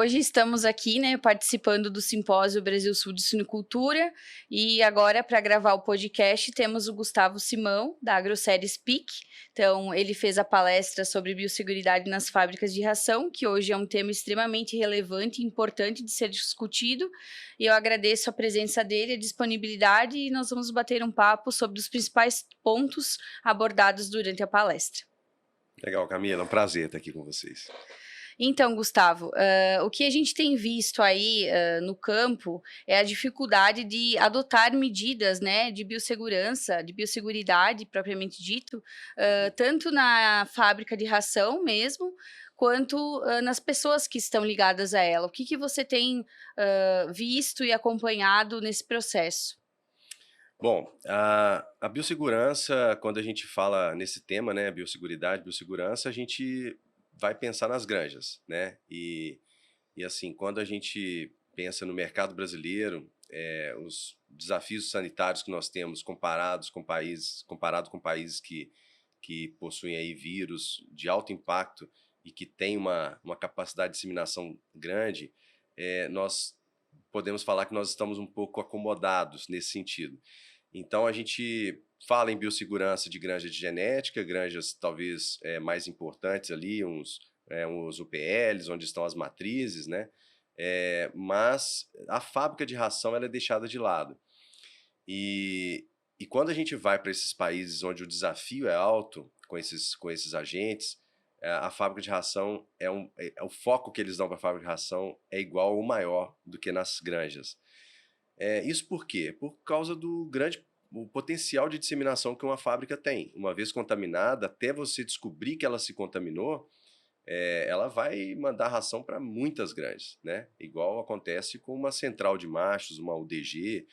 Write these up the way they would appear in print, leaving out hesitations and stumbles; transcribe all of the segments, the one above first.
hoje estamos aqui, né, participando do Simpósio Brasil Sul de Suinocultura e agora para gravar o podcast temos o Gustavo Simão, da AgroSérie Speak. Então, ele fez a palestra sobre biosseguridade nas fábricas de ração, que hoje é um tema extremamente relevante e importante de ser discutido. E eu agradeço a presença dele, a disponibilidade e nós vamos bater um papo sobre os principais pontos abordados durante a palestra. Legal, Camila, é um prazer estar aqui com vocês. Então, Gustavo, o que a gente tem visto aí no campo é a dificuldade de adotar medidas, né, de biossegurança, de biosseguridade propriamente dito, tanto na fábrica de ração mesmo, quanto nas pessoas que estão ligadas a ela. O que você tem visto e acompanhado nesse processo? Bom, a biossegurança, quando a gente fala nesse tema, né, biosseguridade, biossegurança, a gente vai pensar nas granjas, né? E assim, quando a gente pensa no mercado brasileiro, os desafios sanitários que nós temos comparado com países que possuem aí vírus de alto impacto e que têm uma capacidade de disseminação grande, nós podemos falar que nós estamos um pouco acomodados nesse sentido. Então, a gente fala em biossegurança de granja de genética, granjas talvez mais importantes ali, uns UPLs, onde estão as matrizes, né? Mas a fábrica de ração ela é deixada de lado. E quando a gente vai para esses países onde o desafio é alto com esses agentes, a fábrica de ração o foco que eles dão para a fábrica de ração é igual ou maior do que nas granjas. Isso por quê? Por causa do o potencial de disseminação que uma fábrica tem. Uma vez contaminada, até você descobrir que ela se contaminou, ela vai mandar ração para muitas granjas, né? Igual acontece com uma central de machos, uma UDG,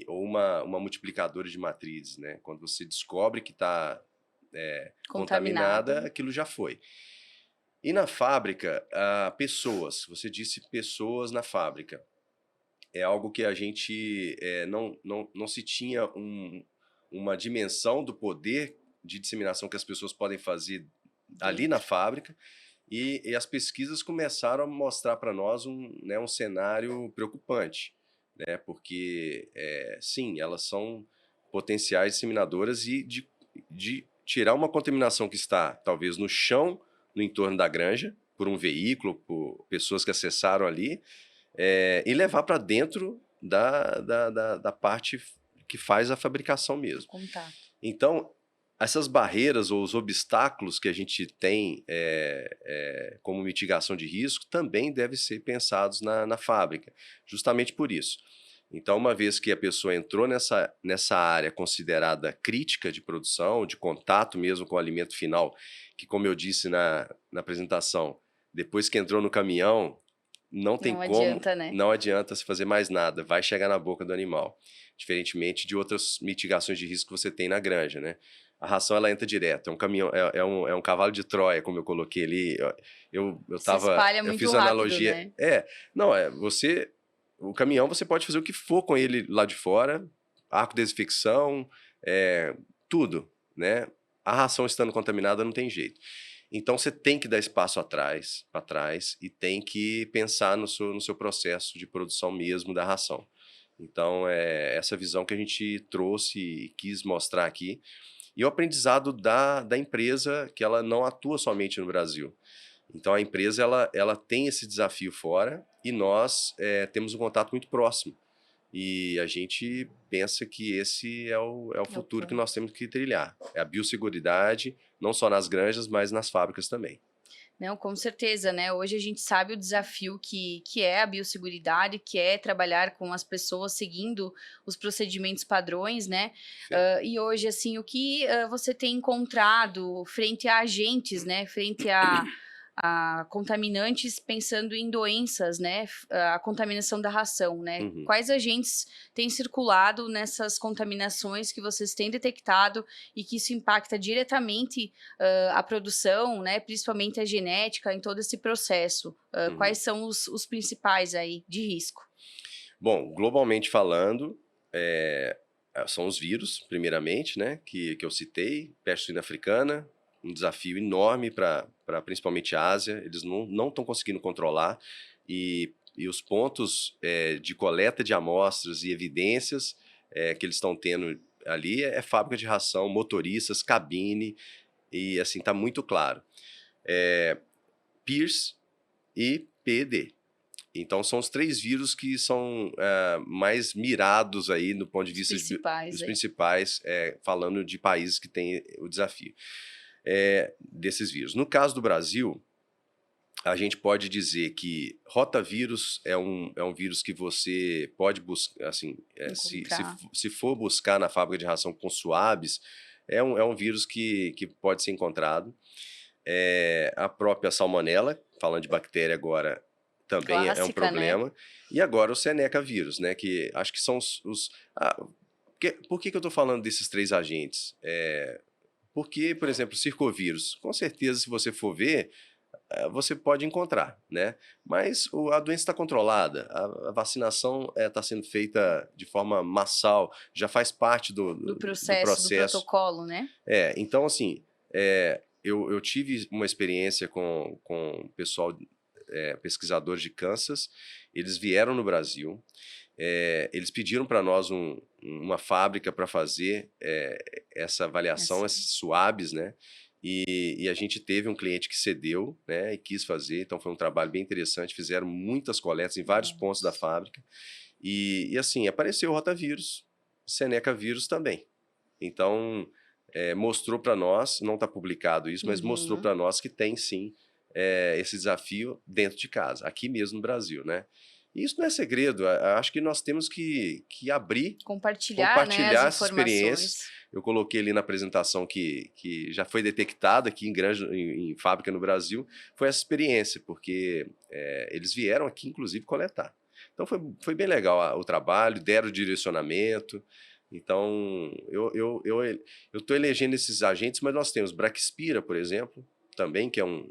ou uma multiplicadora de matrizes, né? Quando você descobre que está contaminada, aquilo já foi. E na fábrica, pessoas, você disse pessoas na fábrica. É algo que a gente não se tinha uma dimensão do poder de disseminação que as pessoas podem fazer ali na fábrica, e as pesquisas começaram a mostrar para nós um cenário preocupante, né? Porque, sim, elas são potenciais disseminadoras e de tirar uma contaminação que está talvez no chão, no entorno da granja, por um veículo, por pessoas que acessaram ali, e levar para dentro da parte que faz a fabricação mesmo. Contato. Então, essas barreiras ou os obstáculos que a gente tem como mitigação de risco também devem ser pensados na fábrica, justamente por isso. Então, uma vez que a pessoa entrou nessa área considerada crítica de produção, de contato mesmo com o alimento final, que, como eu disse na apresentação, depois que entrou no caminhão, não tem como, adianta, né? não adianta se fazer mais nada, vai chegar na boca do animal, diferentemente de outras mitigações de risco que você tem na granja, né? A ração ela entra direto, é um caminhão, é um cavalo de Troia, como eu coloquei ali. Se espalha eu muito fiz uma rápido, analogia. né? O caminhão você pode fazer o que for com ele lá de fora, arco de desinfecção, tudo, né? A ração estando contaminada não tem jeito. Então você tem que dar espaço para trás e tem que pensar no seu processo de produção mesmo da ração. Então é essa visão que a gente trouxe e quis mostrar aqui. E o aprendizado da empresa, que ela não atua somente no Brasil. Então a empresa ela tem esse desafio fora e nós temos um contato muito próximo. E a gente pensa que esse é o futuro que nós temos que trilhar. É a biosseguridade, não só nas granjas, mas nas fábricas também. Não, com certeza, né? Hoje a gente sabe o desafio que é a biosseguridade, que é trabalhar com as pessoas seguindo os procedimentos padrões, né? E hoje, assim, o que você tem encontrado frente a agentes, né? Frente a contaminantes, pensando em doenças, né? A contaminação da ração, né? Uhum. Quais agentes têm circulado nessas contaminações que vocês têm detectado e que isso impacta diretamente a produção, né? Principalmente a genética em todo esse processo? Quais são os principais aí de risco? Bom, globalmente falando, são os vírus, primeiramente, né? Que eu citei, peste suína africana, um desafio enorme para principalmente a Ásia. Eles não estão conseguindo controlar e os pontos de coleta de amostras e evidências que eles estão tendo ali fábrica de ração, motoristas, cabine, e assim, está muito claro. PIRS e PED. Então, são os 3 vírus que são mais mirados aí no ponto de vista dos principais, falando de países que têm o desafio desses vírus. No caso do Brasil, a gente pode dizer que rotavírus é um vírus que você pode buscar, assim, se for buscar na fábrica de ração com suaves, é um vírus que pode ser encontrado. A própria salmonela, falando de bactéria agora, também é um problema. Né? E agora o Seneca vírus, né? Que acho que são por que eu estou falando desses 3 agentes? Porque, por exemplo, o circovírus, com certeza, se você for ver, você pode encontrar, né? Mas a doença está controlada, a vacinação está sendo feita de forma massal, já faz parte do processo. Do protocolo, né? Então, assim, eu tive uma experiência com o pessoal, pesquisadores de Kansas. Eles vieram no Brasil, eles pediram para nós uma fábrica para fazer essa avaliação, esses swabs, né? E a gente teve um cliente que cedeu, né, e quis fazer, então foi um trabalho bem interessante, fizeram muitas coletas em vários pontos da fábrica, e assim, apareceu o rotavírus, Seneca vírus também. Então, mostrou para nós, não está publicado isso, mas mostrou para nós que tem sim esse desafio dentro de casa, aqui mesmo no Brasil, né? E isso não é segredo, acho que nós temos que abrir, compartilhar, né, as essas experiências. Eu coloquei ali na apresentação que já foi detectada aqui em fábrica no Brasil, foi essa experiência, porque eles vieram aqui, inclusive, coletar. Então foi bem legal o trabalho, deram direcionamento. Então, eu estou elegendo esses agentes, mas nós temos Braxpira, por exemplo, também, que é um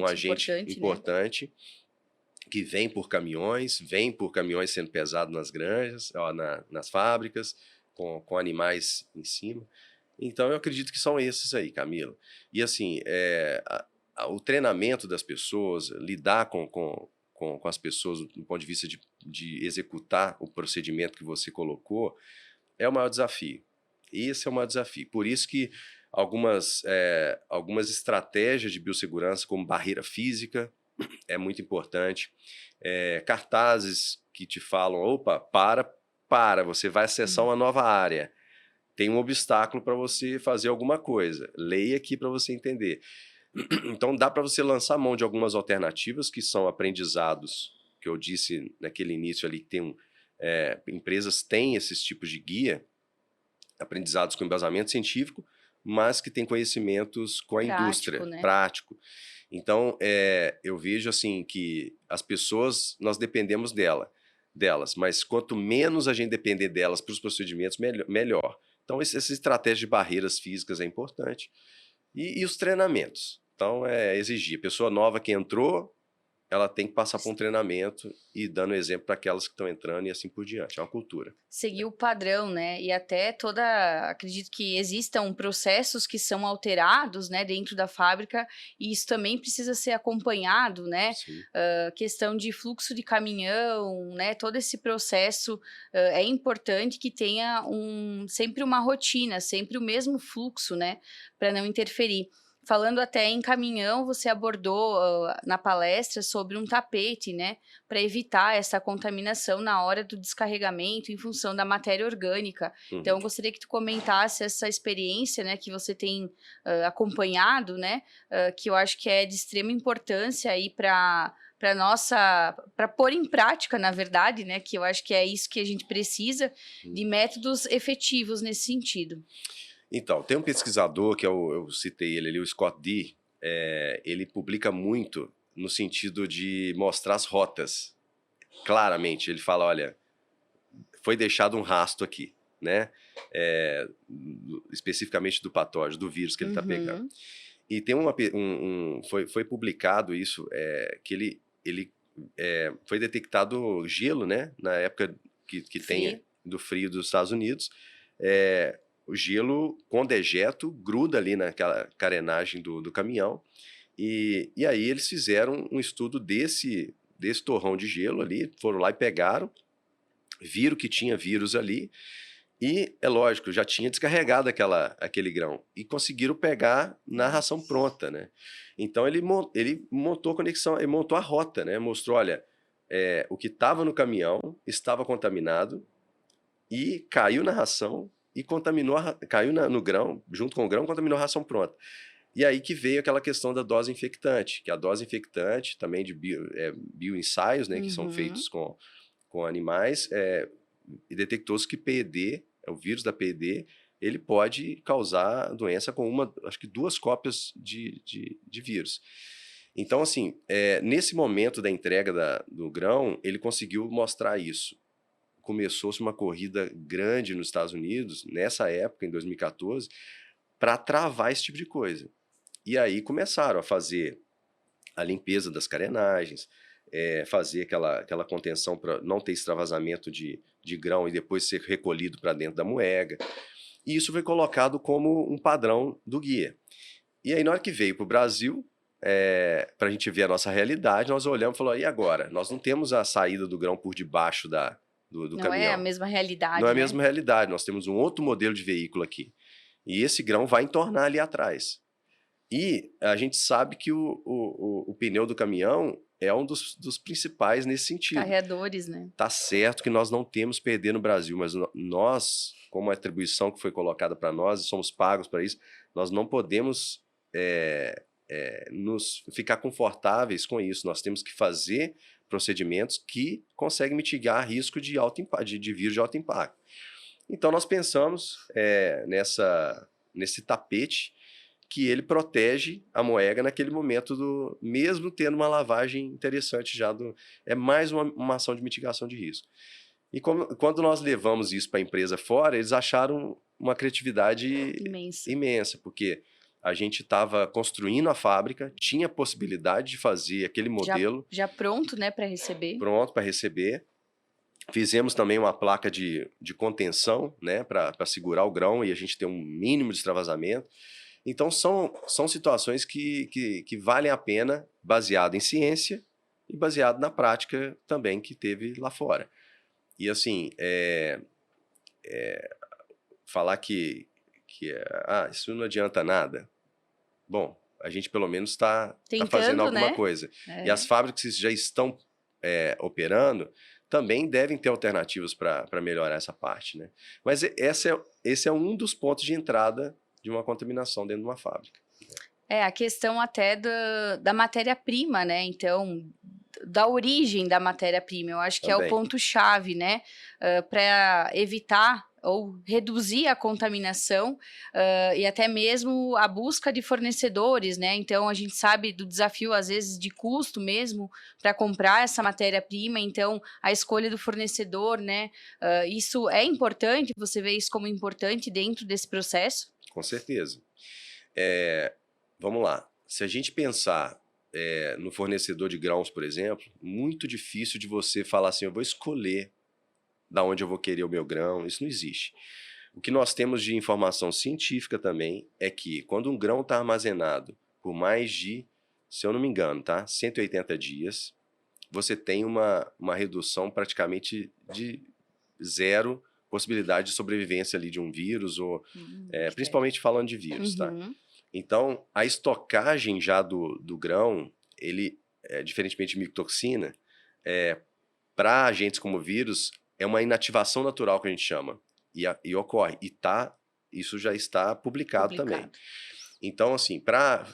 agente importante, né? Que vem por caminhões sendo pesado nas granjas, nas fábricas, com animais em cima. Então, eu acredito que são esses aí, Camila. E assim, o treinamento das pessoas, lidar com as pessoas do ponto de vista de executar o procedimento que você colocou, é o maior desafio. Esse é o maior desafio. Por isso que algumas estratégias de biossegurança, como barreira física, é muito importante. Cartazes que te falam, opa, você vai acessar uma nova área. Tem um obstáculo para você fazer alguma coisa. Leia aqui para você entender. Então, dá para você lançar mão de algumas alternativas que são aprendizados, que eu disse naquele início ali, que tem empresas têm esses tipos de guia, aprendizados com embasamento científico, mas que têm conhecimentos com a indústria, né? Prático. Então, eu vejo assim que as pessoas, nós dependemos delas, mas quanto menos a gente depender delas para os procedimentos, melhor. Então, essa estratégia de barreiras físicas é importante. E os treinamentos. Então, exigir. Pessoa nova que entrou, ela tem que passar por um treinamento e dando exemplo para aquelas que estão entrando e assim por diante. É uma cultura. Seguir o padrão, né? E até acredito que existam processos que são alterados, né, dentro da fábrica, e isso também precisa ser acompanhado, né? Questão de fluxo de caminhão, né? Todo esse processo é importante que tenha sempre uma rotina, sempre o mesmo fluxo, né? Para não interferir. Falando até em caminhão, você abordou na palestra sobre um tapete, né, para evitar essa contaminação na hora do descarregamento em função da matéria orgânica. Então, eu gostaria que tu comentasse essa experiência, né, que você tem acompanhado, né, que eu acho que é de extrema importância aí para pôr em prática, na verdade, né, que eu acho que é isso que a gente precisa, de métodos efetivos nesse sentido. Então, tem um pesquisador que eu citei ele ali, o Scott Dee, ele publica muito no sentido de mostrar as rotas. Claramente, ele fala, olha, foi deixado um rastro aqui, né? Especificamente do patógeno, do vírus que ele está pegando. E tem foi publicado isso, que ele foi detectado gelo, né? Na época que tem do frio dos Estados Unidos, o gelo com dejeto gruda ali naquela carenagem do caminhão. E aí eles fizeram um estudo desse torrão de gelo ali, foram lá e pegaram, viram que tinha vírus ali, e é lógico, já tinha descarregado aquele grão, e conseguiram pegar na ração pronta, né? Então ele montou a conexão, ele montou a rota, né? Mostrou, olha, o que estava no caminhão estava contaminado, e caiu na ração, e contaminou, caiu no grão, junto com o grão, contaminou a ração pronta. E aí que veio aquela questão da dose infectante, que a dose infectante também de bioensaios, né, que são feitos com animais, e detectou-se que PED, o vírus da PED, ele pode causar doença com acho que 2 cópias de vírus. Então, assim, nesse momento da entrega do grão, ele conseguiu mostrar isso. Começou-se uma corrida grande nos Estados Unidos, nessa época, em 2014, para travar esse tipo de coisa. E aí começaram a fazer a limpeza das carenagens, fazer aquela contenção para não ter extravasamento de grão e depois ser recolhido para dentro da moega. E isso foi colocado como um padrão do guia. E aí, na hora que veio para o Brasil, para a gente ver a nossa realidade, nós olhamos e falamos, e agora? Nós não temos a saída do grão por debaixo do Não caminhão. é a mesma realidade, Não é a né? mesma realidade, nós temos um outro modelo de veículo aqui. E esse grão vai entornar ali atrás. E a gente sabe que o pneu do caminhão é um dos principais nesse sentido. Carreadores, né? Tá certo que nós não temos PD no Brasil, mas nós, como a atribuição que foi colocada para nós, e somos pagos para isso, nós não podemos nos ficar confortáveis com isso. Nós temos que fazer procedimentos que conseguem mitigar risco de vírus de alto impacto. Então nós pensamos nesse tapete que ele protege a moega naquele momento, mesmo tendo uma lavagem interessante já. É mais uma ação de mitigação de risco. E quando nós levamos isso para a empresa fora, eles acharam uma criatividade imensa, porque a gente estava construindo a fábrica, tinha possibilidade de fazer aquele modelo. Já pronto, né, para receber. Pronto para receber. Fizemos também uma placa de contenção, né, para segurar o grão e a gente ter um mínimo de extravasamento. Então, são situações que valem a pena, baseado em ciência e baseado na prática também que teve lá fora. E, assim, falar que isso não adianta nada. Bom, a gente pelo menos está fazendo alguma coisa. E as fábricas que já estão operando também devem ter alternativas para melhorar essa parte, né? Mas esse é um dos pontos de entrada de uma contaminação dentro de uma fábrica. A questão até da matéria-prima, né? Então, da origem da matéria-prima, eu acho que é o ponto-chave, né? Para evitar ou reduzir a contaminação e até mesmo a busca de fornecedores, né? Então, a gente sabe do desafio, às vezes, de custo mesmo para comprar essa matéria-prima. Então, a escolha do fornecedor, né? Isso é importante, você vê isso como importante dentro desse processo? Com certeza. Vamos lá. Se a gente pensar no fornecedor de grãos, por exemplo, muito difícil de você falar assim, eu vou escolher da onde eu vou querer o meu grão, isso não existe. O que nós temos de informação científica também é que quando um grão está armazenado por mais de, se eu não me engano, tá, 180 dias, você tem uma redução praticamente de 0 possibilidade de sobrevivência ali de um vírus, ou principalmente falando de vírus, tá? Então, a estocagem já do grão, ele, diferentemente de micotoxina, para agentes como vírus, é uma inativação natural que a gente chama, e ocorre, isso já está publicado também. Então, assim,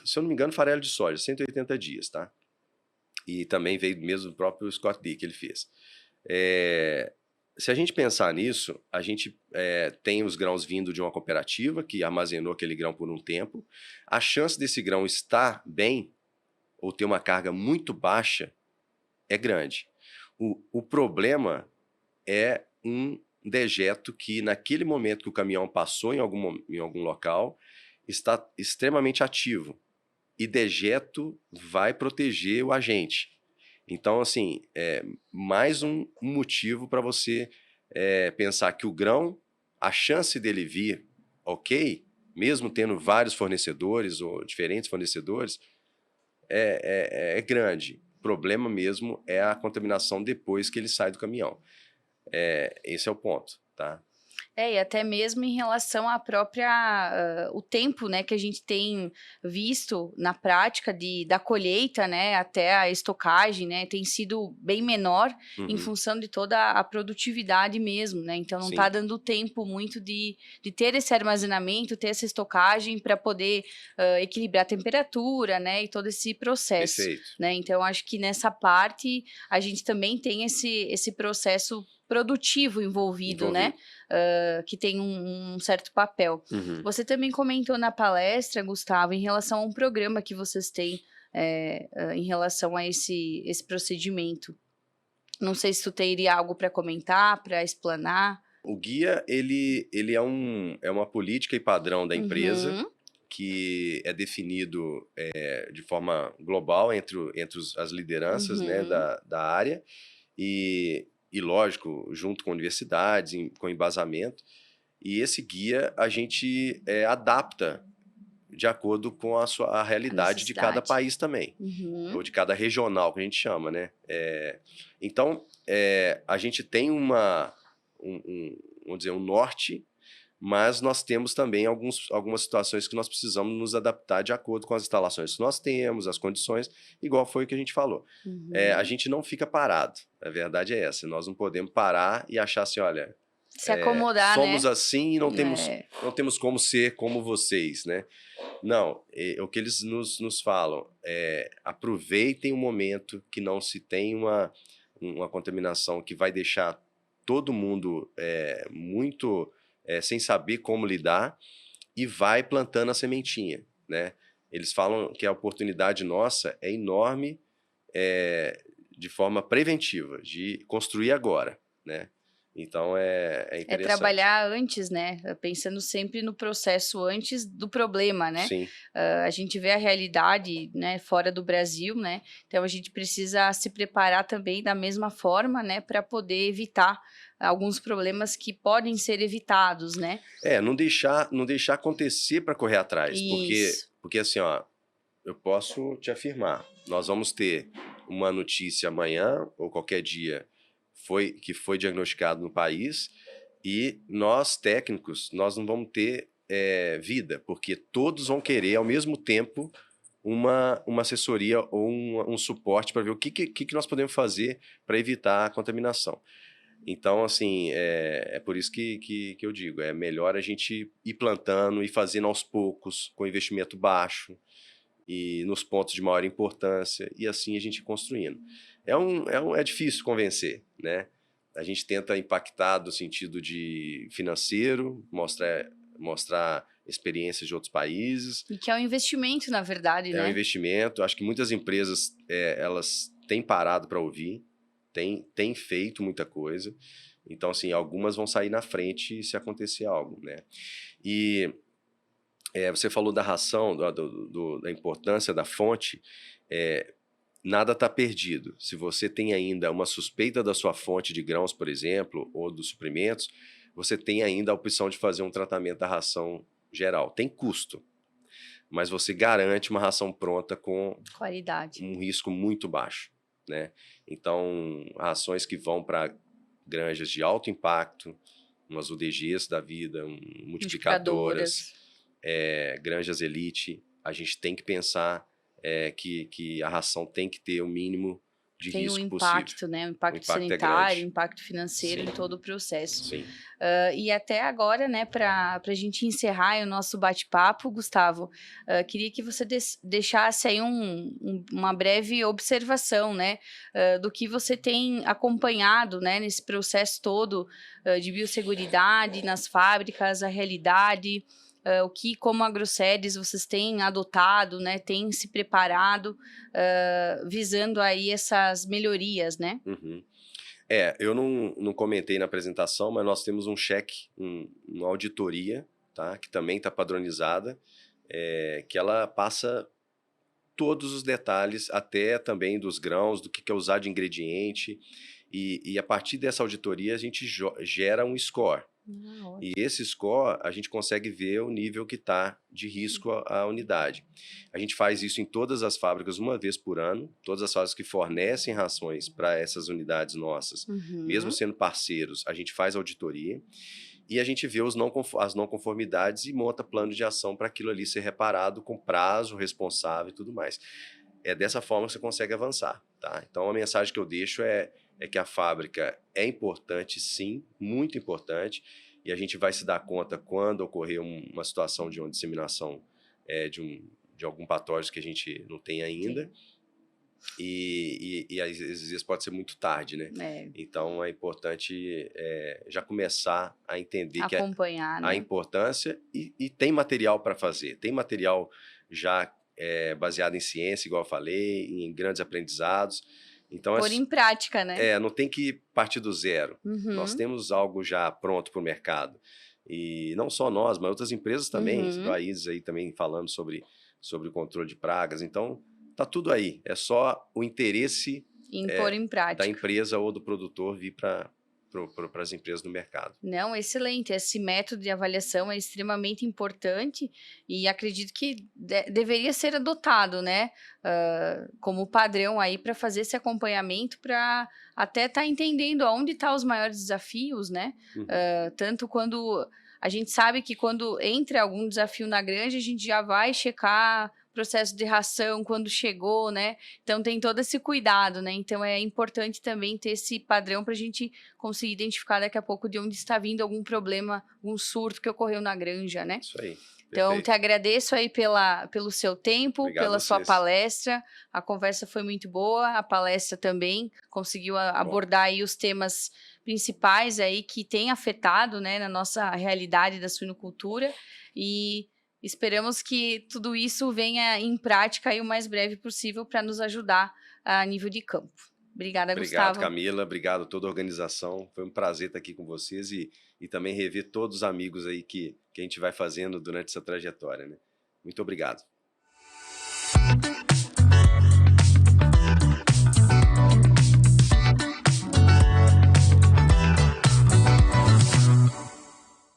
se eu não me engano, farelo de soja, 180 dias, tá? E também veio mesmo do próprio Scott Dick, ele fez. Se a gente pensar nisso, a gente tem os grãos vindo de uma cooperativa que armazenou aquele grão por um tempo. A chance desse grão estar bem ou ter uma carga muito baixa é grande. O problema é um dejeto que, naquele momento que o caminhão passou em algum local, está extremamente ativo. E dejeto vai proteger o agente. Então, assim, mais um motivo para você pensar que o grão, a chance dele vir ok, mesmo tendo vários fornecedores ou diferentes fornecedores, é grande. O problema mesmo é a contaminação depois que ele sai do caminhão. Esse é o ponto, tá? E até mesmo em relação à própria o tempo, né, que a gente tem visto na prática da colheita, né, até a estocagem, né, tem sido bem menor em Uhum, função de toda a produtividade mesmo, né, então não está sim, dando tempo muito de ter esse armazenamento, ter essa estocagem para poder equilibrar a temperatura, né, e todo esse processo, perfeito. né, então acho que nessa parte a gente também tem esse processo produtivo envolvido, né, Envolvido. que tem um certo papel. Uhum. Você também comentou na palestra, Gustavo, em relação a um programa que vocês têm em relação a esse procedimento. Não sei se tu teria algo para comentar, para explanar. O guia, ele é uma política e padrão da empresa Uhum, que é definido de forma global as lideranças, né, uhum. da área e, lógico, junto com universidades, com embasamento. E esse guia a gente adapta de acordo com a A realidade de cada necessidade. país também, Uhum. ou de cada regional, que a gente chama, né? Então, a gente tem vamos dizer, um norte, mas nós temos também algumas situações que nós precisamos nos adaptar de acordo com as instalações que nós temos, as condições, igual foi o que a gente falou. A Uhum. gente não fica parado, a verdade é essa, nós não podemos parar e achar assim, olha, Se acomodar, somos né? assim e É, não temos como ser como vocês, né? Não, o que eles nos falam aproveitem o momento que não se tem uma contaminação que vai deixar todo mundo muito sem saber como lidar e vai plantando a sementinha, né? Eles falam que a oportunidade nossa é enorme de forma preventiva, de construir agora, né? Então é é interessante. trabalhar antes, né, pensando sempre no processo antes do problema, né. Sim, A gente vê a realidade, né, fora do Brasil, né, então a gente precisa se preparar também da mesma forma, né, para poder evitar alguns problemas que podem ser evitados, né. não deixar acontecer para correr atrás, Isso. porque assim, ó, eu posso te afirmar, nós vamos ter uma notícia amanhã ou qualquer dia que foi diagnosticado no país e nós técnicos, nós não vamos ter vida, porque todos vão querer ao mesmo tempo uma assessoria ou um suporte para ver o que nós podemos fazer para evitar a contaminação. Então, assim, é por isso que eu digo, é melhor a gente ir plantando e fazendo aos poucos, com investimento baixo, e nos pontos de maior importância, e assim a gente ir construindo. É difícil convencer, né? A gente tenta impactar no sentido de financeiro, mostrar experiências de outros países. E que é um investimento, na verdade, É um né. investimento. Acho que muitas empresas elas têm parado para ouvir, têm feito muita coisa. Então, assim, algumas vão sair na frente se acontecer algo, né? E você falou da ração, da importância da fonte. É, nada está perdido. Se você tem ainda uma suspeita da sua fonte de grãos, por exemplo, ou dos suprimentos, você tem ainda a opção de fazer um tratamento da ração geral. Tem custo, mas você garante uma ração pronta com Qualidade. um risco muito baixo, né? Então, rações que vão para granjas de alto impacto, umas UDGs da vida, multiplicadoras, Multiplicadoras. granjas elite, a gente tem que pensar que a ração tem que ter o mínimo de Tem o risco possível. impacto, né, o O impacto impacto é sanitário, o grande. impacto financeiro Sim, em todo o processo. sim. E até agora, né, para a gente encerrar o nosso bate-papo, Gustavo, queria que você deixasse aí uma breve observação, né, do que você tem acompanhado, né, nesse processo todo de biosseguridade nas fábricas, a realidade, o que, como agroséries, vocês têm adotado, né, têm se preparado, visando aí essas melhorias, né? Uhum. Eu não comentei na apresentação, mas nós temos um cheque, uma auditoria, tá? Que também está padronizada, que ela passa todos os detalhes, até também dos grãos, do que é usar de ingrediente, e a partir dessa auditoria a gente gera um score, E Ótimo. esse score, a gente consegue ver o nível que está de risco a unidade. A gente faz isso em todas as fábricas uma vez por ano, todas as fábricas que fornecem rações para essas unidades nossas, mesmo Uhum. sendo parceiros, a gente faz auditoria e a gente vê as não conformidades e monta plano de ação para aquilo ali ser reparado com prazo, responsável e tudo mais. É dessa forma que você consegue avançar, tá? Então a mensagem que eu deixo é que a fábrica é importante, sim, muito importante, e a gente vai se dar conta quando ocorrer uma situação de uma disseminação de algum patógeno que a gente não tem ainda, Sim. e às vezes pode ser muito tarde, né? É, Então é importante já começar a entender que acompanhar, a né? importância e tem material para fazer, tem material já baseado em ciência, igual eu falei, em grandes aprendizados. Então Pôr em prática, né? não tem que partir do zero. Nós Uhum, temos algo já pronto para o mercado. E não só nós, mas outras empresas também, uhum. países aí também falando sobre o controle de pragas. Então, tá tudo aí. É só o interesse Em pôr em da prática. empresa ou do produtor vir para as empresas no mercado. Não, excelente. Esse método de avaliação é extremamente importante e acredito que deveria ser adotado, né, como padrão aí para fazer esse acompanhamento, para até estar entendendo aonde estão os maiores desafios, né? Uhum. Tanto quando a gente sabe que quando entra algum desafio na granja, a gente já vai checar processo de ração quando chegou, né? Então tem todo esse cuidado, né? Então é importante também ter esse padrão para a gente conseguir identificar daqui a pouco de onde está vindo algum problema, algum surto que ocorreu na granja, né? Isso aí. Então, te Perfeito. agradeço aí pelo seu tempo, Obrigado a pela sua vocês. palestra. A conversa foi muito boa, a palestra também conseguiu Bom, abordar aí os temas principais aí que têm afetado, né, na nossa realidade da suinocultura e esperamos que tudo isso venha em prática aí o mais breve possível para nos ajudar a nível de campo. Obrigada, obrigado, Gustavo. Camila. Obrigado a toda a organização. Foi um prazer estar aqui com vocês e também rever todos os amigos aí que a gente vai fazendo durante essa trajetória, né? Muito obrigado.